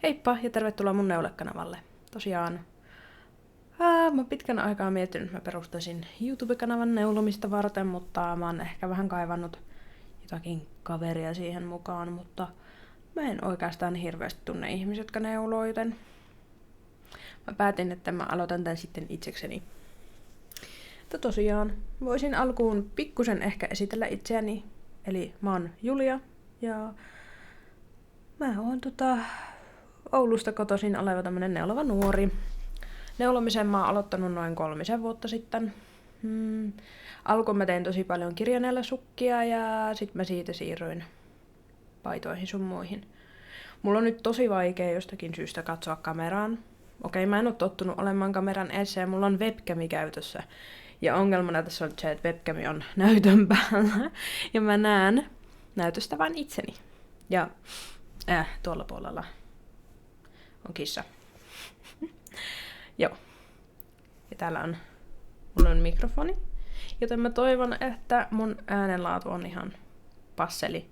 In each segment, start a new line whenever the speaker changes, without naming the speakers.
Heippa ja tervetuloa mun neulekanavalle. Tosiaan, mä pitkän aikaa miettinyt, että mä perustaisin YouTube-kanavan neulomista varten, mutta mä oon ehkä vähän kaivannut jotakin kaveria siihen mukaan, mutta mä en oikeastaan hirveästi tunne ihmisiä, jotka neuloo, joten mä päätin, että mä aloitan tän sitten itsekseni. Mutta tosiaan, voisin alkuun pikkusen ehkä esitellä itseäni, eli mä oon Julia ja mä oon Oulusta kotoisin oleva tämmönen neulova nuori. Neulomisen mä oon aloittanut noin 3 vuotta sitten. Alkuun mä tein tosi paljon kirjaneella sukkia ja sit mä siitä siirryin paitoihin sun muihin. Mulla on nyt tosi vaikea jostakin syystä katsoa kameraan. Okei, mä en oo tottunut olemaan kameran edessä ja mulla on webcami käytössä. Ja ongelmana tässä on se, että webcami on näytön päällä. Ja mä näen näytöstä vain itseni. Ja tuolla puolella on kissa. Joo. Ja täällä mulla on mikrofoni. Joten mä toivon, että mun äänenlaatu on ihan passeli.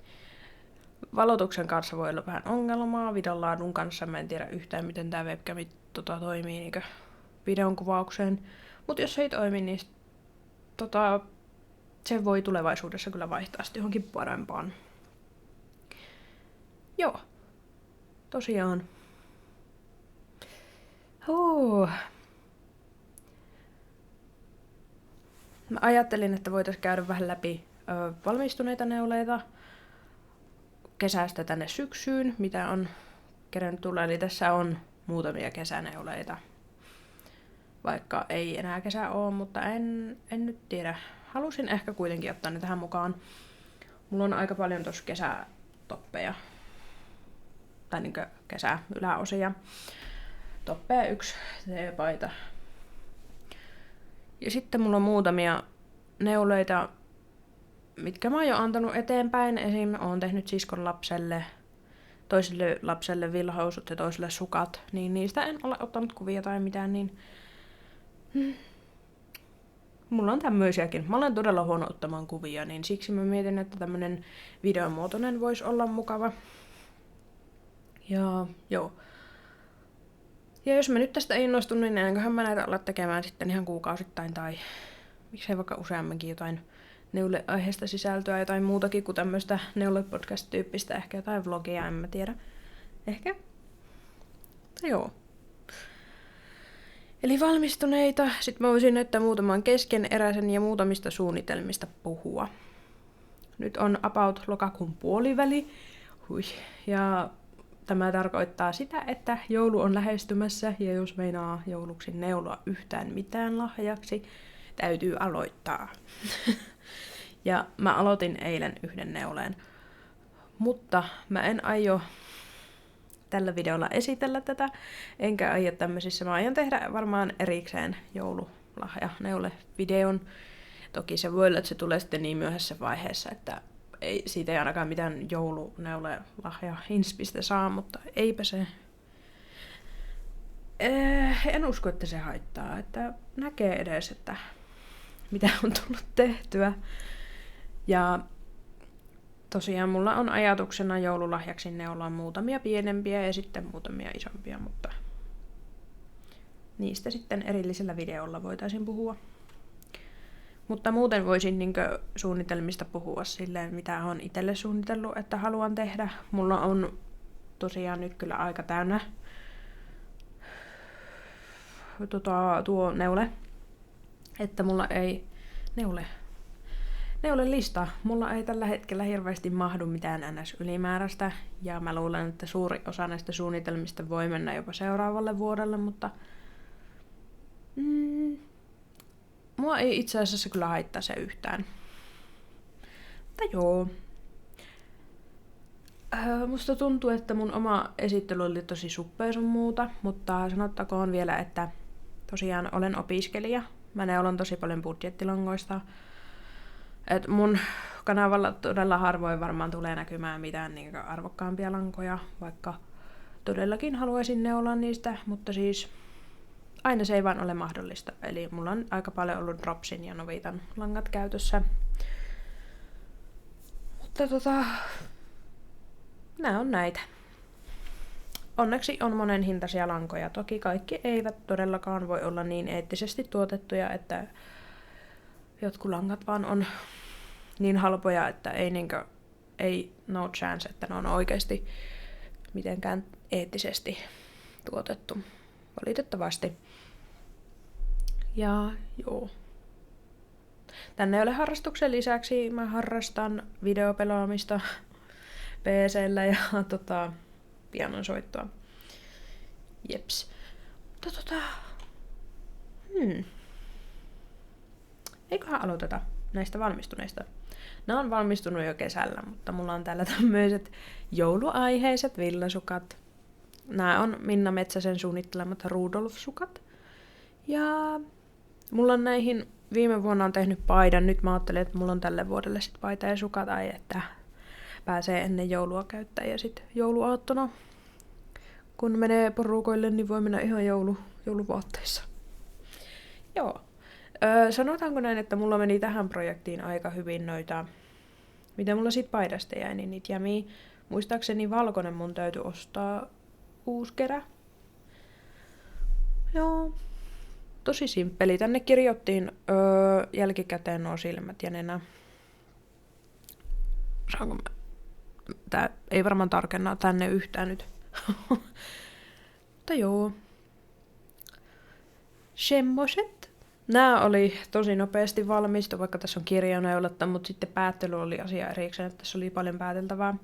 Valotuksen kanssa voi olla vähän ongelmaa. Videonlaadun kanssa mä en tiedä yhtään, miten tää webcami toimii niinkö videon kuvaukseen. Mut jos ei toimi, niin se voi tulevaisuudessa kyllä vaihtaa sitten johonkin parempaan. Joo. Tosiaan. Mä ajattelin, että voitaisiin käydä vähän läpi valmistuneita neuleita kesästä tänne syksyyn, mitä on kerännyt tulla. Eli tässä on muutamia kesäneuleita, vaikka ei enää kesä ole, mutta en nyt tiedä. Halusin ehkä kuitenkin ottaa ne tähän mukaan. Mulla on aika paljon tossa kesätoppeja, tai niinkö kesäyläosia. Toppeja 1 T-paita. Ja sitten mulla on muutamia neuleita, mitkä mä oon jo antanut eteenpäin. Esim. Oon tehnyt siskon lapselle, toiselle lapselle villahousut ja toiselle sukat. Niin niistä en ole ottanut kuvia tai mitään, niin mulla on tämmöisiäkin. Mä olen todella huono ottamaan kuvia, niin siksi mä mietin, että tämmönen videomuotoinen voisi olla mukava. Ja joo. Ja jos mä nyt tästä innostun, niin enköhän mä näitä olla tekemään sitten ihan kuukausittain tai miksei vaikka useammankin jotain neule-aiheesta sisältöä, jotain muutakin kuin tämmöistä neule-podcast-tyyppistä, ehkä jotain vlogia, en mä tiedä. Ehkä. Joo. Eli valmistuneita. Sitten mä voisin näyttää muutaman keskeneräisen ja muutamista suunnitelmista puhua. Nyt on about lokakuun puoliväli. Ja tämä tarkoittaa sitä, että joulu on lähestymässä ja jos meinaa jouluksi neuloa yhtään mitään lahjaksi, täytyy aloittaa. Ja mä aloitin eilen 1 neuleen. Mutta mä en aio tällä videolla esitellä tätä, enkä aio tämmöisissä. Mä aion tehdä varmaan erikseen joululahja-neule-videon. Toki se voi olla, että se tulee sitten niin myöhässä vaiheessa, että siitä ei ainakaan mitään jouluneule-lahja-inspistä saa, mutta eipä se. En usko, että se haittaa, että näkee edes, että mitä on tullut tehtyä. Ja tosiaan mulla on ajatuksena joululahjaksi neuloa muutamia pienempiä ja sitten muutamia isompia, mutta niistä sitten erillisellä videolla voitaisiin puhua. Mutta muuten voisin niinkö suunnitelmista puhua silleen, mitä olen itselle suunnitellut, että haluan tehdä. Mulla on tosiaan nyt kyllä aika täynnä tuo neule. Että mulla ei neule-lista. Mulla ei tällä hetkellä hirveästi mahdu mitään NS-ylimääräistä. Ja mä luulen, että suuri osa näistä suunnitelmista voi mennä jopa seuraavalle vuodelle, mutta mua ei itse asiassa kyllä haittaa se yhtään. Mutta joo. Musta tuntuu, että mun oma esittely oli tosi suppea sun muuta, mutta sanottakoon vielä, että tosiaan olen opiskelija. Mä neulon tosi paljon budjettilangoista. Et mun kanavalla todella harvoin varmaan tulee näkymään mitään niin arvokkaampia lankoja, vaikka todellakin haluaisin neuloa niistä, mutta siis aina se ei vaan ole mahdollista. Eli mulla on aika paljon ollut Dropsin ja Novitan langat käytössä. Mutta nää on näitä. onneksi on monen hintaisia lankoja. Toki kaikki eivät todellakaan voi olla niin eettisesti tuotettuja, että jotkut langat vaan on niin halpoja, että ei no chance, että ne on oikeasti mitenkään eettisesti tuotettu. Valitettavasti. Ja joo. Tänne ole harrastuksen lisäksi mä harrastan videopelaamista PC:llä ja pianon soittoa. Jeps. Mutta eiköhän aloiteta näistä valmistuneista. Nämä on valmistunut jo kesällä, mutta mulla on täällä tämmöiset jouluaiheiset villasukat. Nämä on Minna Metsäsen suunnittelemat Rudolf-sukat. Ja mulla on näihin viime vuonna on tehnyt paidan. Nyt mä ajattelin, että mulla on tälle vuodelle sit paita ja sukat, että pääsee ennen joulua käyttää. Ja sit jouluaattona, kun menee porukoille, niin voi mennä ihan jouluvaatteissa. Joo. Sanotaanko näin, että mulla meni tähän projektiin aika hyvin noita, mitä mulla sit paidasta jäi, niin niitä jämiä. Muistaakseni valkoinen mun täytyy ostaa uusi kerä. Joo. Tosi simppeli. Tänne kirjoittiin jälkikäteen nuo silmät ja nenä. Saanko mä? Tää ei varmaan tarkenna tänne yhtään nyt. Mutta joo. Semmoset. Nää oli tosi nopeasti valmistu, vaikka tässä on kirjaneuletta, mutta sitten päättely oli asia erikseen, että tässä oli paljon pääteltävää.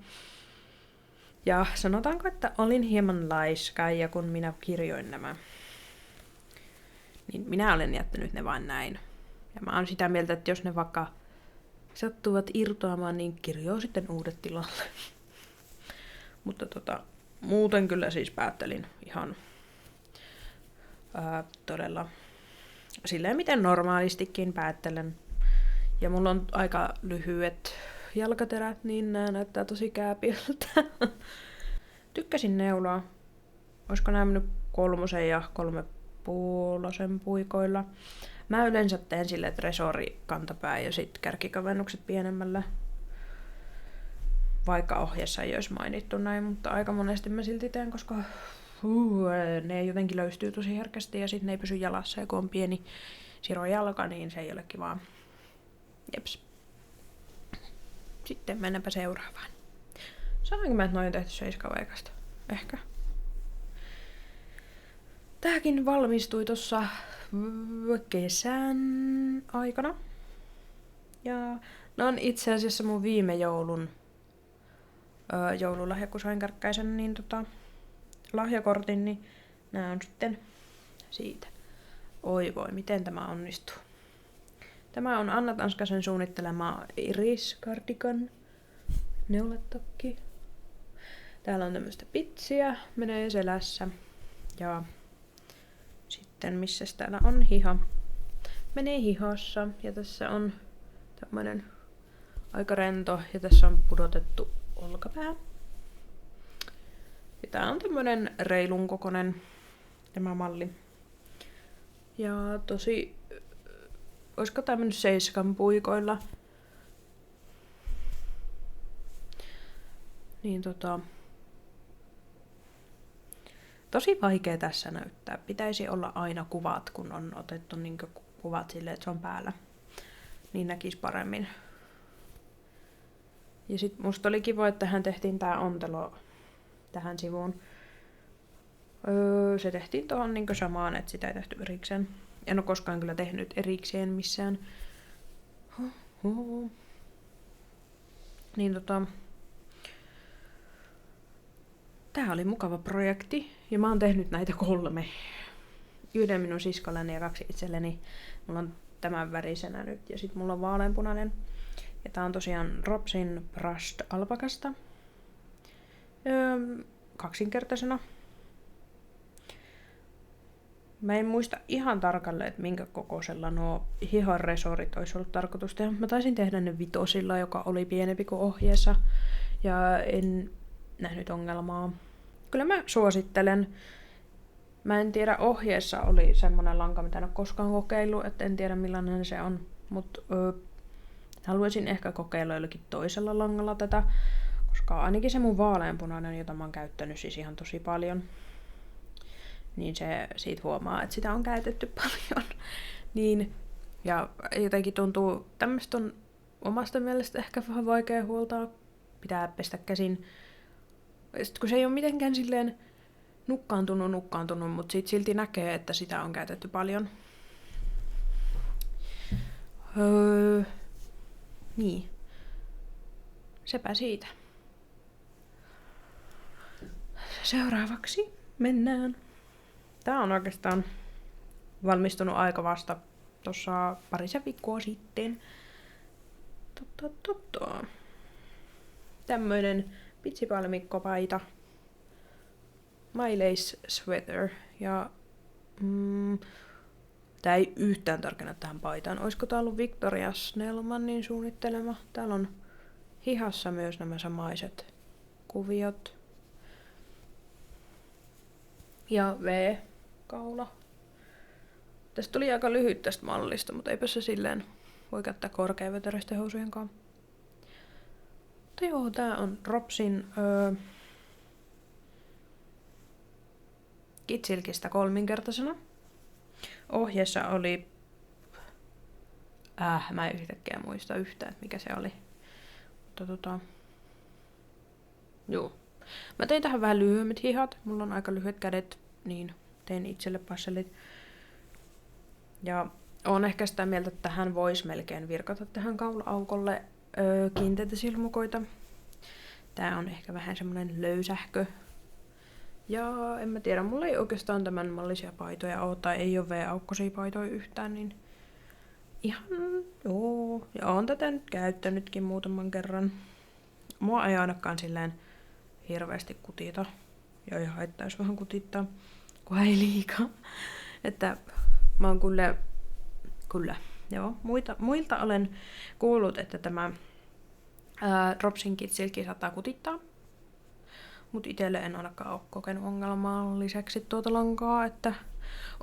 Ja sanotaanko, että olin hieman laiska, ja kun minä kirjoin nämä, niin minä olen jättänyt ne vain näin. Ja mä oon sitä mieltä, että jos ne vaikka sattuvat irtoamaan, niin kirjoa sitten uudet tilalle. Mutta muuten kyllä siis päättelin ihan todella silleen, miten normaalistikin päättelen. Ja mulla on aika lyhyet jalkaterät, niin nää näyttää tosi kääpiöltä. Tykkäsin neuloa. Olisiko nämä mennyt 3 ja 3,5 puikoilla. Mä yleensä teen silleen, että resori kantapää ja sit kärkikavennukset pienemmällä. Vaikka ohjeessa ei olisi mainittu näin, mutta aika monesti mä silti teen, koska ne jotenkin löystyy tosi herkästi ja sitten ne ei pysy jalassa. Ja kun on pieni sirojalka, niin se ei ole kivaa. Jeps. Sitten mennäänpä seuraavaan. Sanoinko mä, että noin on tehty 7 veikasta? Ehkä. Tääkin valmistui tossa kesän aikana. Ja no on itse asiassa mun viime joulun joululahja, kun sain Kärkkäisen niin lahjakortin, niin nää on sitten siitä. Oi voi, miten tämä onnistuu. Tämä on Anna Tanskasen suunnittelema Iris Cardigan neuletakki. Täällä on tämmöistä pitsiä, menee selässä. Ja sitten missä täällä on hiha. Menee hihassa ja tässä on tämmönen aika rento ja tässä on pudotettu olkapää. Ja tää on tämmönen reilun kokonen tämä malli. Ja tosi, olisiko tää mennyt 7 puikoilla. Niin tosi vaikea tässä näyttää. Pitäisi olla aina kuvat, kun on otettu niin kuvat silleen, että se on päällä. Niin näkisi paremmin. Ja sit musta oli kiva, että tähän tehtiin tää ontelo tähän sivuun. Se tehtiin tuohon niin samaan, että sitä ei tehty erikseen. En ole koskaan kyllä tehnyt erikseen missään. Niin tää oli mukava projekti. Ja mä oon tehnyt näitä 3. 1 minun siskolleni ja 2 itselleni. Mulla on tämän värisenä nyt ja sit mulla on vaaleanpunainen. Ja tää on tosiaan Robsin Brushed alpakasta. Kaksinkertaisena. Mä en muista ihan tarkalleen, että minkä kokoisella nuo hiharesorit olisi ollut tarkoitus tehdä. Mä taisin tehdä ne 5, joka oli pienempi kuin ohjeessa. Ja en nähnyt ongelmaa. Kyllä mä suosittelen. Mä en tiedä, ohjeessa oli semmonen lanka, mitä en ole koskaan kokeillut, että en tiedä millainen se on. Mut haluaisin ehkä kokeilla jollakin toisella langalla tätä, Koska ainakin se mun vaaleanpunainen, jota mä oon käyttänyt siis ihan tosi paljon, niin se siitä huomaa, että sitä on käytetty paljon. Niin, ja jotenkin tuntuu, tämmöistä on omasta mielestä ehkä vähän vaikea huoltaa. Pitää pestä käsin. Sitten kun se ei ole mitenkään silleen nukkaantunut, mutta sit silti näkee, että sitä on käytetty paljon. Niin. Sepä siitä. Seuraavaksi mennään. Tää on oikeastaan valmistunut aika vasta tuossa parisen viikkoa sitten. Tämmöinen pitsipalmikkopaita. My Lace Sweater. Ja tää ei yhtään tarkenna tähän paitaan. Oisko tää ollut Victoria Snellmanin suunnittelema? Täällä on hihassa myös nämä samaiset kuviot. Ja V-kaula. Tästä tuli aika lyhyt tästä mallista, mutta eipä se silleen voi käyttää korkeaveteräisten housujen kanssa. Mutta joo, tää on Dropsin Kitsilkistä kolminkertaisena. Ohjeessa oli... mä en yhtäkkiä muista yhtään, että mikä se oli. Mutta joo. Mä tein tähän vähän lyhyemmät hihat. Mulla on aika lyhyet kädet, niin tein itselle passelit. Ja on ehkä sitä mieltä, että tähän voisi melkein virkata tähän kaula-aukolle kiinteitä silmukoita. Tää on ehkä vähän semmonen löysähkö. Ja en mä tiedä, mulla ei oikeastaan tämän mallisia paitoja ole, tai ei ole V-aukkoisia paitoja yhtään, niin ihan joo. Ja oon tätä nyt käyttänytkin muutaman kerran. Mua ei ainakaan silleen hirveästi kutita. Ja ei haittaisi vähän kutittaa, kun ei liikaa. Että mä oon kyllä. Joo, muilta olen kuullut, että tämä Dropsin Kitsilki saattaa kutittaa. Mut itelle en ainakaan ole kokenut ongelmaa lisäksi tuota lankaa, että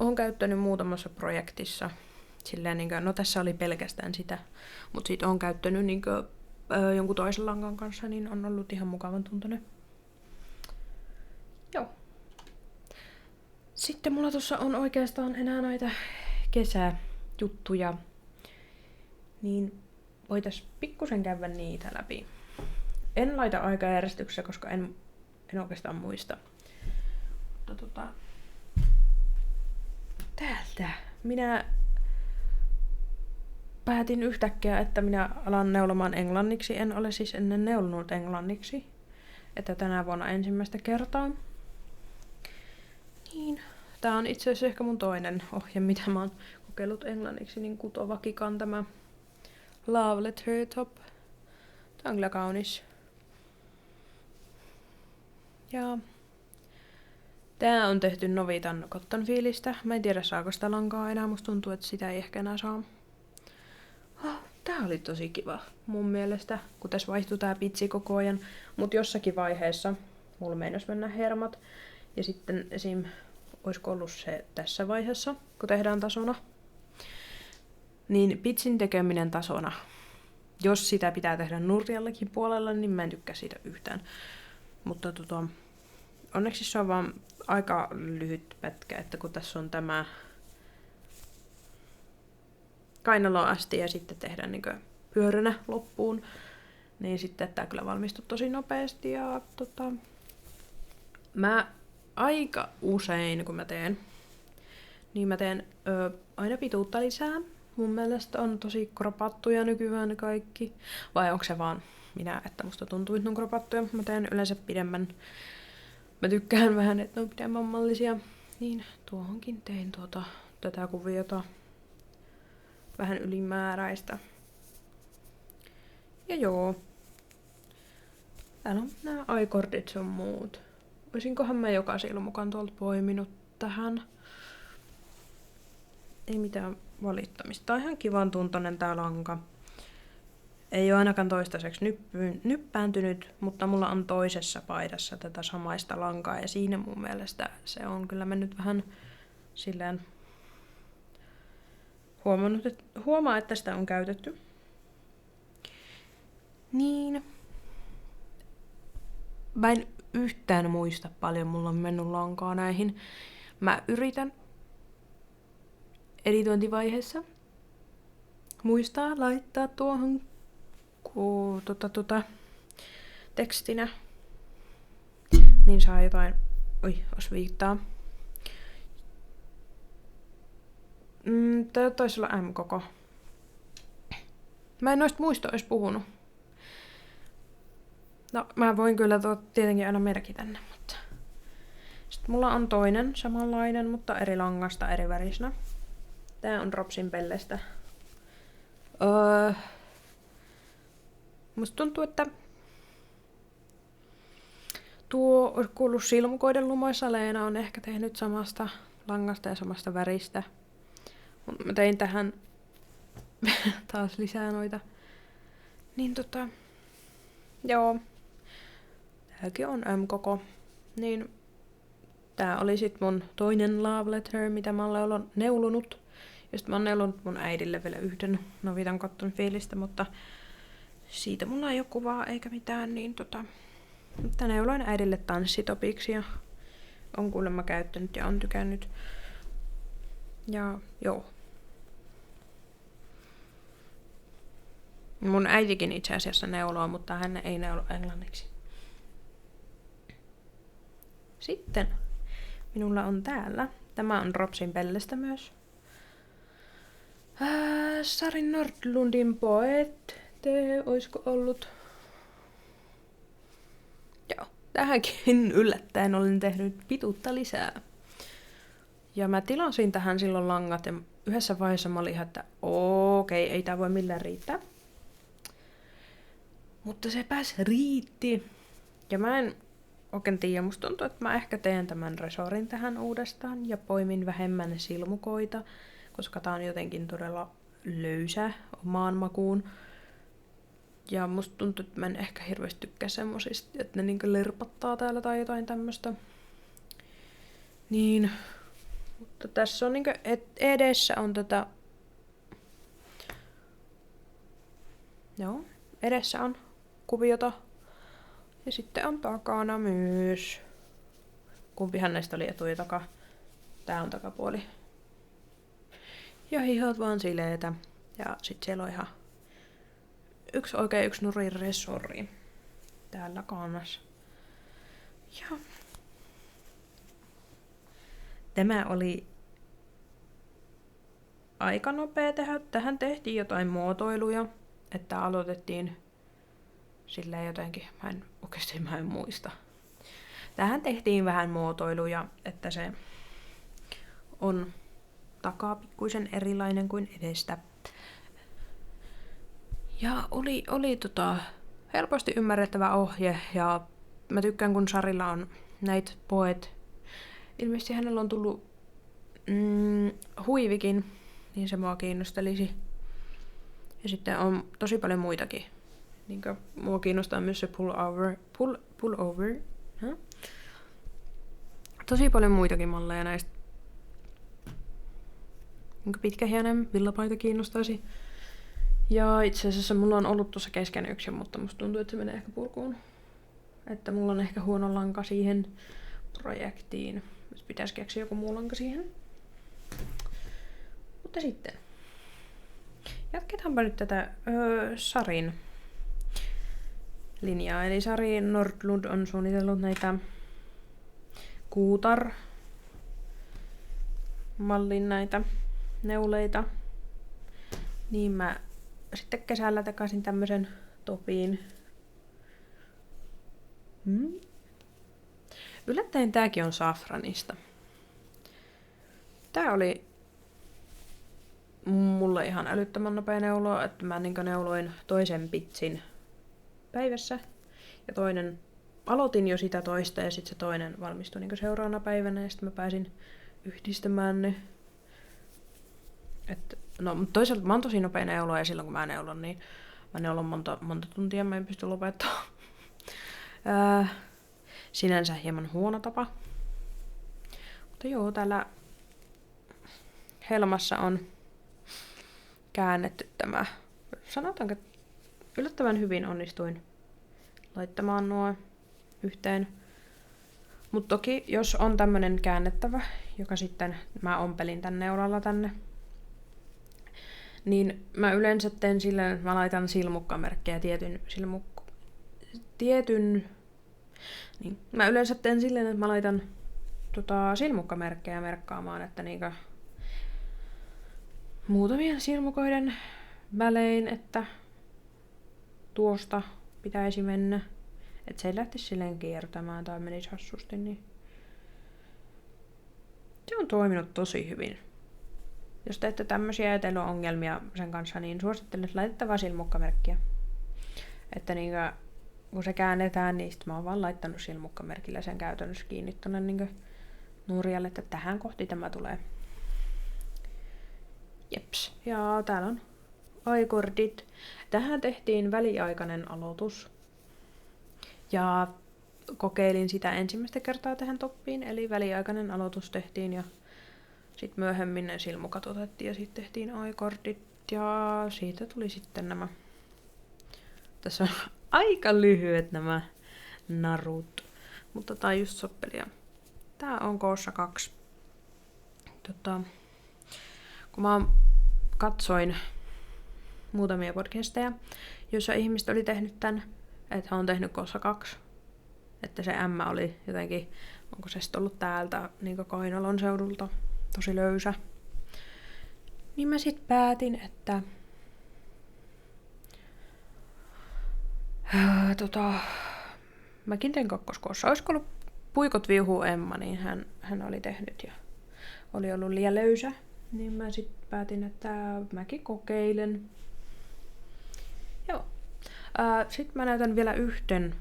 oon käyttänyt muutamassa projektissa. Silleen, no tässä oli pelkästään sitä, mutta sit oon käyttänyt jonkun toisen langan kanssa, niin on ollut ihan mukavan tuntunen. Joo. Sitten mulla tuossa on oikeastaan enää näitä kesäjuttuja, niin voitais pikkusen käydä niitä läpi. En laita aikajärjestyksessä, koska en oikeastaan muista. Mutta täältä minä päätin yhtäkkiä, että minä alan neulomaan englanniksi. En ole siis ennen neulonut englanniksi. Että tänä vuonna ensimmäistä kertaa. Niin. Tää on itse asiassa ehkä mun toinen ohje, mitä mä oon kokeillut englanniksi, niin Kutovakikan tämä Love Letter Top. Tää on kyllä kaunis. Ja tää on tehty Novitan Cotton Feelistä. Mä en tiedä saako sitä lankaa enää, musta tuntuu, että sitä ei ehkä enää saa. Tää oli tosi kiva mun mielestä, kun tässä vaihtui tää pitsi koko ajan. Mut jossakin vaiheessa mulla meinas mennä hermot. Ja sitten esim. Oisko ollut se tässä vaiheessa, kun tehdään tasona. Niin pitsin tekeminen tasona. Jos sitä pitää tehdä nurjallakin puolella, niin mä en tykkää siitä yhtään. Mutta onneksi se on vaan aika lyhyt pätkä, että kun tässä on tämä kainaloon asti ja sitten tehdään pyöränä loppuun, niin sitten tää kyllä valmistui tosi nopeasti ja mä aika usein kun mä teen, niin mä teen aina pituutta lisää. Mun mielestä on tosi kropattuja nykyään kaikki. Vai onko se vaan minä, että musta tuntuu, että ne on kropattuja. Mä teen yleensä pidemmän. Mä tykkään vähän, että ne on pidemmän mallisia. Niin tuohonkin tein tätä kuviota. Vähän ylimääräistä. Ja joo. Täällä on nämä aikordit sun muut. Voisinkohan mä joka silmukan tuolta poiminut tähän. Ei mitään valittamista. Tää on ihan kivan tuntoinen tää lanka. Ei ole ainakaan toistaiseksi nyppääntynyt, mutta mulla on toisessa paidassa tätä samaista lankaa ja siinä mun mielestä se on kyllä mennyt vähän silleen huomaa, että sitä on käytetty. Niin. Mä en yhtään muista paljon mulla on mennyt lankaa näihin. Mä yritän editointivaiheessa muistaa laittaa tuohon tekstinä. Niin saa jotain osviittaa. Tää taisi olla M-koko. Mä en noista muista ois puhunut. No, mä voin kyllä tietenkin aina merkitä ne, mutta... Sitten mulla on toinen samanlainen, mutta eri langasta, eri värisenä. Tää on Dropsin pellestä. Musta tuntuu, että tuo olisi kuullut Silmukoiden lumoissa. Leena on ehkä tehnyt samasta langasta ja samasta väristä. Mä tein tähän taas lisää noita. Niin joo. Tääkin on M-koko. Niin tää oli sit mun toinen love letter, mitä mä olen neulonut. Ja sit mä oon neulonut mun äidille vielä yhden Novitan Cotton Feelistä, mutta siitä mulla ei oo kuvaa eikä mitään, niin mutta neuloin äidille tanssitopiksi ja on kuulemma käyttänyt ja on tykännyt. Ja joo. Mun äitikin itse asiassa neuloo, mutta hän ei neulo englanniksi. Sitten minulla on täällä. Tämä on Dropsin pellestä myös. Sari Nordlundin Poet. Oisko ollut? Joo. Tähänkin yllättäen olen tehnyt pituutta lisää. Ja mä tilasin tähän silloin langat ja yhdessä vaiheessa mä olin ihan, että okei, ei tää voi millään riittää. Mutta sepä se riitti. Ja mä en oikein tiedä, musta tuntuu, että mä ehkä teen tämän resorin tähän uudestaan ja poimin vähemmän silmukoita, koska tää on jotenkin todella löysä omaan makuun. Ja musta tuntuu, että mä en ehkä hirveästi tykkää semmosista, että ne niinkö lirpattaa täällä tai jotain tämmöstä. Niin. Mutta tässä on niinkö edessä on tätä... Joo, edessä on kuviota. Ja sitten on takana myös. Kumpihan näistä oli etu ja taka. Tää on takapuoli. Ja hihat vaan sileetä. Ja sit siellä on ihan yksi nurin resori. Täällä kannas. Ja tämä oli aika nopea tehdä. Tähän tehtiin jotain muotoiluja. Että aloitettiin silleen jotenkin, mä en muista. Tähän tehtiin vähän muotoiluja, että se on takaa pikkuisen erilainen kuin edestä. Ja oli helposti ymmärrettävä ohje ja mä tykkään kun Sarilla on näitä Poet. Ilmeisesti hänellä on tullut huivikin, niin se mua kiinnostelisi. Ja sitten on tosi paljon muitakin. Niinkö mua kiinnostaa myös se pull over. Huh? Tosi paljon muitakin malleja näistä. Niinkö pitkähiainen villapaita kiinnostaisi. Ja itse asiassa mulla on ollut tuossa kesken yksi, mutta musta tuntuu, että se menee ehkä purkuun. Että mulla on ehkä huono lanka siihen projektiin. Pitäisi keksiä joku muu lanka siihen. Mutta sitten. Jatketaanpa nyt tätä Sarin linjaa. Eli Sari Nordlund on suunnitellut näitä Kuutar-mallin näitä neuleita. Niin mä sitten kesällä takasin tämmösen topiin. Yllättäen tääkin on safranista. Tää oli mulle ihan älyttömän nopea neuloa, että mä neuloin toisen pitsin päivässä. Ja aloitin jo sitä toista ja sitten se toinen valmistui seuraavana päivänä ja sitten mä pääsin yhdistämään ne. Mutta toisaalta mä oon tosi nopea neuloa ja silloin kun mä neulon, niin mä neulon monta tuntia, mä en pysty lopettamaan. Sinänsä hieman huono tapa. Mutta joo, täällä helmassa on käännetty tämä. Sanotaanko, yllättävän hyvin onnistuin laittamaan nuo yhteen. Mutta toki, jos on tämmönen käännettävä, joka sitten mä ompelin tän neulalla tänne, niin mä yleensä teen silleen, että mä laitan silmukkamerkkejä niin. Mä yleensä teen silleen, että mä laitan silmukkamerkkejä merkkaamaan, että niinkö muutamien silmukoiden välein, että tuosta pitäisi mennä. Että se ei lähtisi silleen kiertämään tai menisi hassusti, niin se on toiminut tosi hyvin. Jos teette tämmösiä ja teillä on ongelmia sen kanssa, niin suosittelen, että laitatte vaan silmukkamerkkiä. Että niinkö, kun se käännetään, niin sit mä oon vaan laittanut silmukkamerkillä sen käytännössä kiinni tonne niinkö nurjalle, että tähän kohti tämä tulee. Jeps. Ja täällä on iCordit. Tähän tehtiin väliaikainen aloitus. Ja kokeilin sitä ensimmäistä kertaa tähän toppiin, eli väliaikainen aloitus tehtiin ja sitten myöhemmin ne silmukat otettiin ja sitten tehtiin iCordit ja siitä tuli sitten nämä. Tässä on aika lyhyet nämä narut, mutta tää on just soppelia. Tää on koossa 2. Kun mä katsoin muutamia podcasteja, joissa ihmiset oli tehnyt tän, että hän on tehnyt koossa 2. Että se M oli jotenkin, onko se sitten ollut täältä niin kainalon seudulta tosi löysä. Niin mä sit päätin, että mäkin teen kakkoskoossa. Olisiko ollut Puikot viuhuu Emma, niin hän oli tehnyt ja oli ollut liian löysä. Niin mä sit päätin, että mäkin kokeilen. Joo. Sitten mä näytän vielä yhden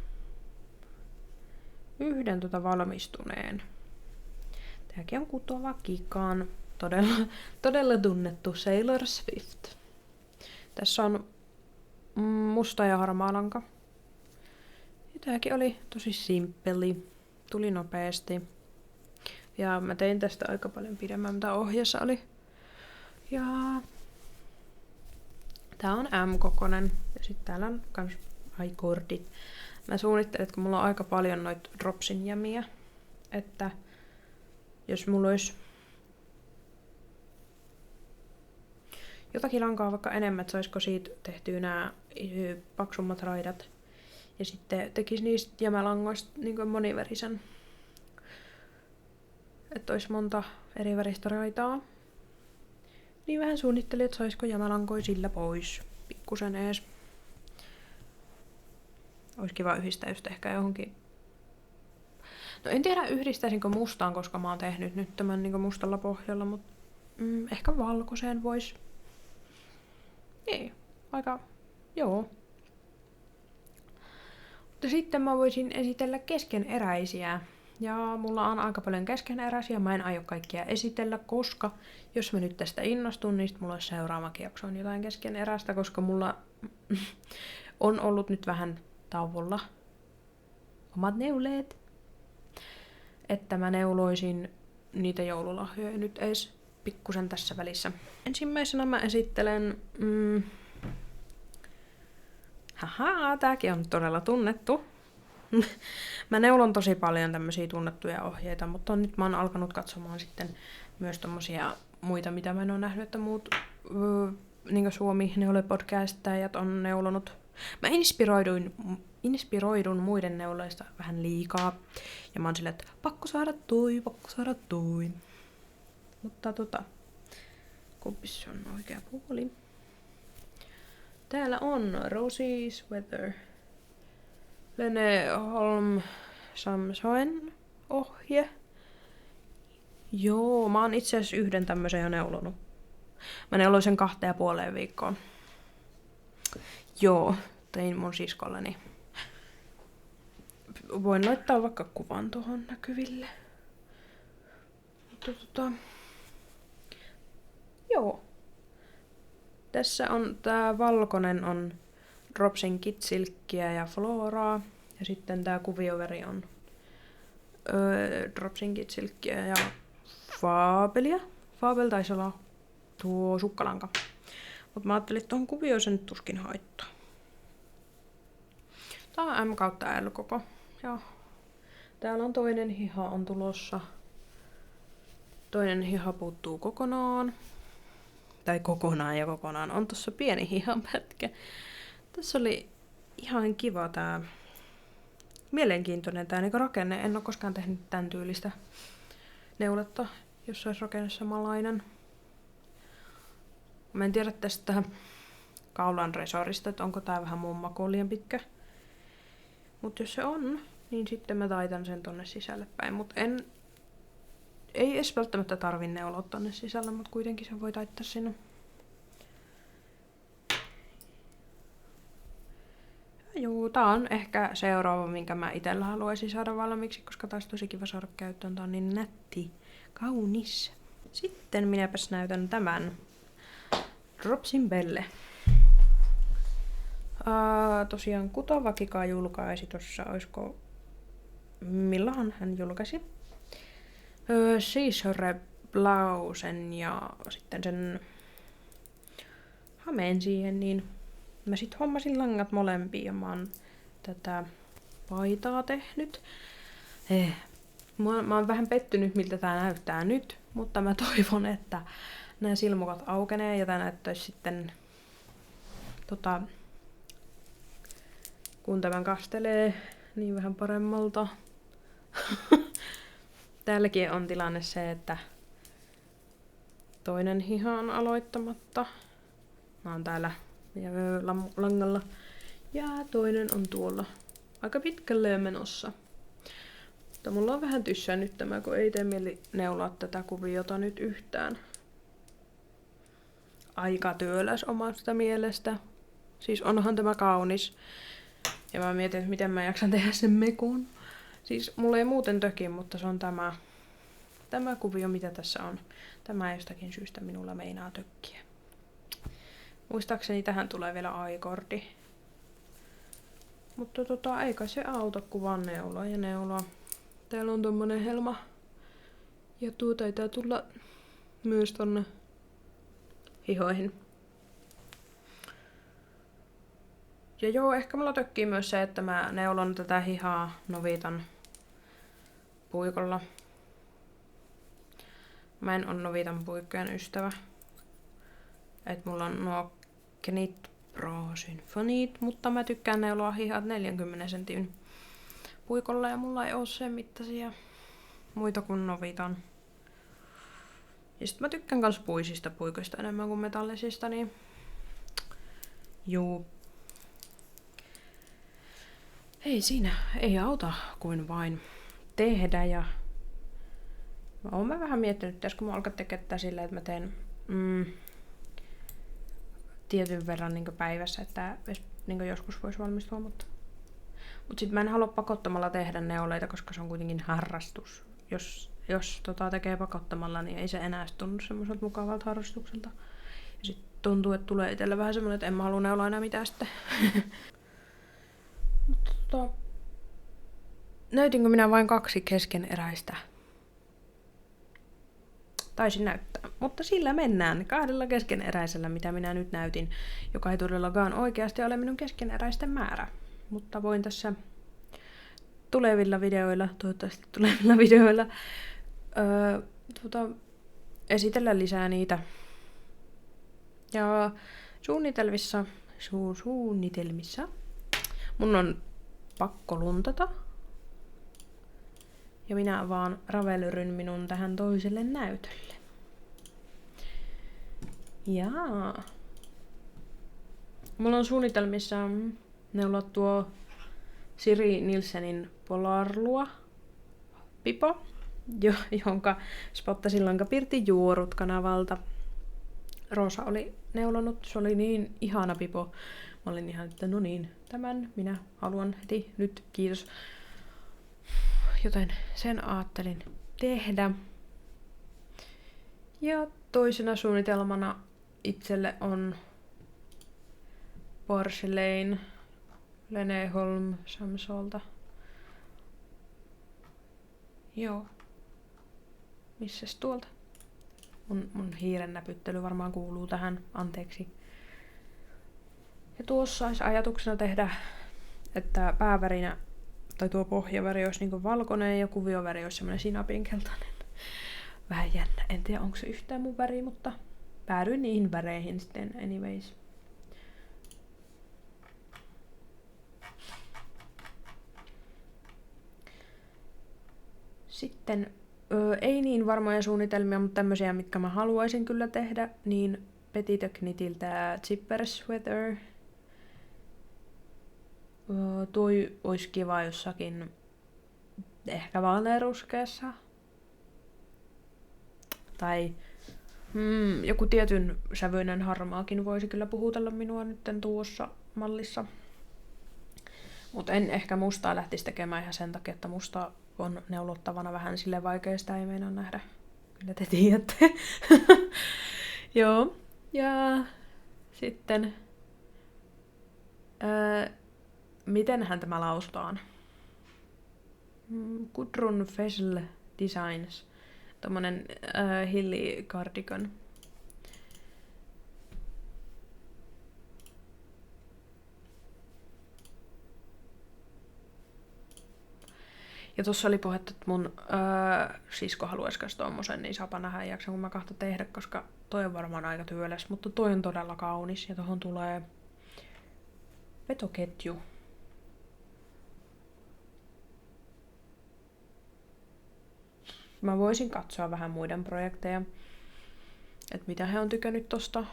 valmistuneen. Tääkin on Kutova Kikan todella tunnettu Sailor Swift. Tässä on musta ja harmaa lanka. Ja tääkin oli tosi simppeli. Tuli nopeasti. Ja mä tein tästä aika paljon pidemmän, mitä ohjeessa oli. Ja tää on M-kokonen. Ja sitten täällä on kans iCordit. Mä suunnittelin, että kun mulla on aika paljon noita dropsin jämiä, että jos mulla olisi jotakin lankaa vaikka enemmän, että saisiko siitä tehtyä nämä paksummat raidat. Ja sitten tekisi niistä jämälangoista niin monivärisen. Että olisi monta eri väristä raitaa. Niin vähän suunnittelin, että saisiko jämälankoja sillä pois. Pikkusen ees. Olisi kiva yhdistää just ehkä johonkin. No en tiedä yhdistäisinkö mustaan, koska mä oon tehnyt nyt tämän niin mustalla pohjalla, mutta ehkä valkoiseen vois. Ei, aika, joo. Mutta sitten mä voisin esitellä keskeneräisiä. Ja mulla on aika paljon keskeneräisiä, mä en aio kaikkia esitellä, koska jos mä nyt tästä innostun, niin mulla olisi seuraavakin jaksoon jotain keskeneräistä, koska mulla on ollut nyt vähän tauolla omat neuleet. Että mä neuloisin niitä joululahjoja nyt ees pikkusen tässä välissä. Ensimmäisenä mä esittelen tääkin on todella tunnettu. Mä neulon tosi paljon tämmösiä tunnettuja ohjeita, mutta nyt mä oon alkanut katsomaan sitten myös tommosia muita, mitä mä en oo nähnyt, että muut niin Suomi neule-podcastajat on neulonut. Mä inspiroidun muiden neuleista vähän liikaa. Ja mä oon silleen, että pakko saada toi. Mutta kumpis on oikea puoli. Täällä on Rosie's Weather. Lene Holm Samsoen ohje. Joo, mä oon itse asiassa yhden tämmösen jo neulonut. Mä neuloin sen 2,5 viikkoon. Joo, tein mun siskolleni. Voin laittaa vaikka kuvan tuohon näkyville. Mutta joo. Tässä on tää valkoinen on Dropsin Kitsilkkiä ja Floraa. Ja sitten tää kuvioveri on Dropsin Kitsilkkiä ja Fabelia. Fabel taisi olla tuo sukkalanka. Mut mä ajattelin, että tuohon kuvioon se nyt tuskin haittaa. Tää on M/L koko. Ja Täällä on toinen hiha on tulossa. Toinen hiha puuttuu kokonaan. Tai kokonaan ja kokonaan. On tossa pieni hihanpätkä. Tässä oli ihan kiva tää. Mielenkiintoinen tää niinku rakenne. En oo koskaan tehnyt tän tyylistä neuletta, jos se olisi rakenne samanlainen. Mä en tiedä tästä kaulan resorista, että onko tää vähän mun makuun liian pitkä. Mut jos se on, niin sitten mä taitan sen tonne sisälle päin. Mut ei edes välttämättä tarvi neuloa tonne sisälle, mut kuitenkin se voi taittaa sinne. Juu, tää on ehkä seuraava, minkä mä itellä haluaisin saada valmiiksi, koska taas tosi kiva saada käyttöön. Tää on niin nätti, kaunis. Sitten minäpäs näytän tämän. Dropsin Belle. Tosiaan Kutova Kika julkaisi tossa, oisko... Milloin hän julkaisi? Seashore Blausen ja sitten sen hameen siihen, niin mä sit hommasin langat molempiin ja mä oon tätä paitaa tehnyt. Mä oon vähän pettynyt, miltä tää näyttää nyt, mutta mä toivon, että nämä silmukat aukenee ja tää näyttäisi sitten kun tämän kastelee niin vähän paremmalta. Täälläkin on tilanne se, että toinen hiha on aloittamatta. Mä oon täällä langalla. Ja toinen on tuolla aika pitkälle menossa. Mutta mulla on vähän tyssännyt tämä, kun ei tee mieli neuloa tätä kuviota nyt yhtään. Aika työläs omasta mielestä. Siis onhan tämä kaunis. Ja mä mietin, että miten mä jaksan tehdä sen mekun. Siis mulla ei muuten töki, mutta se on tämä kuvio, mitä tässä on. Tämä jostakin syystä minulla meinaa tökkiä. Muistaakseni tähän tulee vielä A-kordi. Mutta eikä se auta, kun vaan neuloa ja neuloa. Täällä on tommonen helma. Ja tuo taitaa tulla myös tonne hihoihin. Ja joo, ehkä mulla tökkii myös se, että mä neulon tätä hihaa Novitan puikolla. Mä en oo Novitan puikkojen ystävä. Et mulla on nuo Knit Pro Symphonit, mutta mä tykkään neuloa hihat 40 sentin puikolla ja mulla ei oo sen mittaisia muita kuin Novitan. Ja sit mä tykkään kans puisista puikoista enemmän kuin metallisista, niin juu. Ei siinä, ei auta kuin vain tehdä ja mä oon vähän miettinyt, pitäisikö mä alkaa tekemään tätä silleen, että mä teen tietyn verran niin päivässä, että niin joskus voisi valmistua, mutta sit mä en halua pakottamalla tehdä neuleita, koska se on kuitenkin harrastus. Jos tekee pakottamalla, niin ei se enää tunnu semmoiselta mukavalta harrastukselta. Ja sit tuntuu, että tulee itselle vähän semmoinen, että en mä halua neuloa enää mitään sitten. Mutta näytinkö minä vain 2 keskeneräistä? Taisin näyttää. Mutta sillä mennään 2 keskeneräisellä, mitä minä nyt näytin, joka ei todellakaan oikeasti ole minun keskeneräisten määrä. Mutta voin tässä toivottavasti tulevilla videoilla, esitellä lisää niitä. Ja suunnitelmissa mun on pakko luntata. Ja minä vaan ravelyryn minun tähän toiselle näytölle. Jaa. Mulla on suunnitelmissa neuloa tuo Siri Nilsenin Polarlua pipo, jonka spottasin Lankapirtin juorut kanavalta. Roosa oli neulonut, se oli niin ihana pipo. Mä olin ihan, että no niin, tämän minä haluan heti nyt, kiitos. Joten sen ajattelin tehdä. Ja toisena suunnitelmana itselle on Porcelain Leneholm Samsolta. Joo. Missäs tuolta? Mun hiiren näpyttely varmaan kuuluu tähän, anteeksi. Ja tuossa olisi ajatuksena tehdä, että päävärinä tai tuo pohjaväri olisi niinku valkoinen ja kuvioväri olisi semmoinen sinapinkeltainen. Vähän jännä. En tiedä, onko se yhtään mun väri, mutta päädyin niihin väreihin sitten anyways. Sitten ei niin varmoja suunnitelmia, mutta tämmöisiä, mitkä mä haluaisin kyllä tehdä, niin Petit Knitiltä Zipper Sweater. Toi olisi kiva jossakin ehkä vaaleanruskeassa. Tai joku tietyn sävyinen harmaakin voisi kyllä puhutella minua nytten tuossa mallissa. Mutta en ehkä mustaa lähtisi tekemään ihan sen takia, että musta on neulottavana vähän sille vaikea, sitä ei meinaa nähdä. Kyllä te tiedätte. Joo. Ja sitten mitenhän tämä lausutaan? Gudrun Fessel Designs. Tommonen hilly cardigan. Ja tossa oli puhetta, että mun sisko haluaisi myös tommosen, niin saapa nähdä jaksan kun mä kahta tehdä, koska toi on varmaan aika työläs, mutta toi on todella kaunis. Ja tohon tulee vetoketju. Mä voisin katsoa vähän muiden projekteja, että mitä he on tykännyt tosta.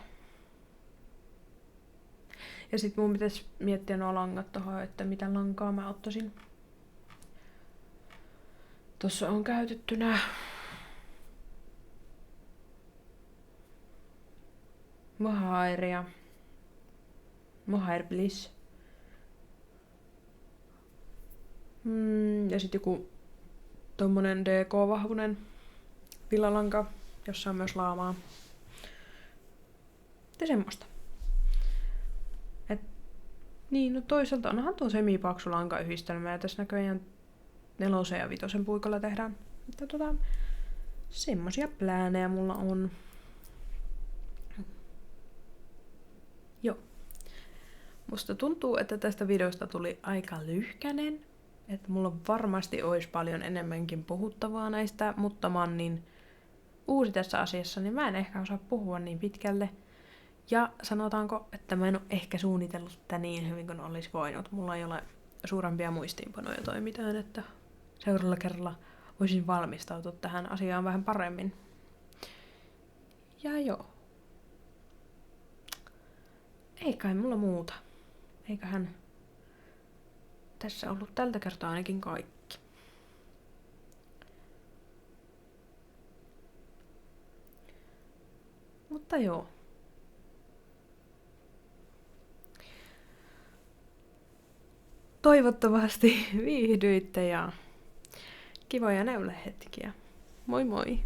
Ja sit mun pitäisi miettiä nuo langat tohon, että mitä lankaa mä ottaisin. Tossa on käytettynä Mohairia. Mohair Bliss. Ja sit joku tommonen DK-vahvunen villalanka, jossa on myös laamaa. Ja semmoista. Niin, no toisaalta onhan tuo semipaksu lankayhdistelmä ja tässä näköjään 4 ja 5 puikolla tehdään. Mutta semmosia pläänejä mulla on. Joo. Musta tuntuu, että tästä videosta tuli aika lyhkänen. Että mulla varmasti olisi paljon enemmänkin puhuttavaa näistä, mutta mä oon niin uusi tässä asiassa, niin mä en ehkä osaa puhua niin pitkälle. Ja sanotaanko, että mä en ole ehkä suunnitellut tätä niin hyvin kuin olisi voinut. Mulla ei ole suurempia muistiinpanoja tai mitään, että seuraavalla kerralla voisin valmistautua tähän asiaan vähän paremmin. Ja joo. Ei kai mulla muuta. Eiköhän tässä ollut tältä kertaa ainakin kaikki. Mutta joo. Toivottavasti viihdyitte ja kivoja neulehetkiä. Moi moi!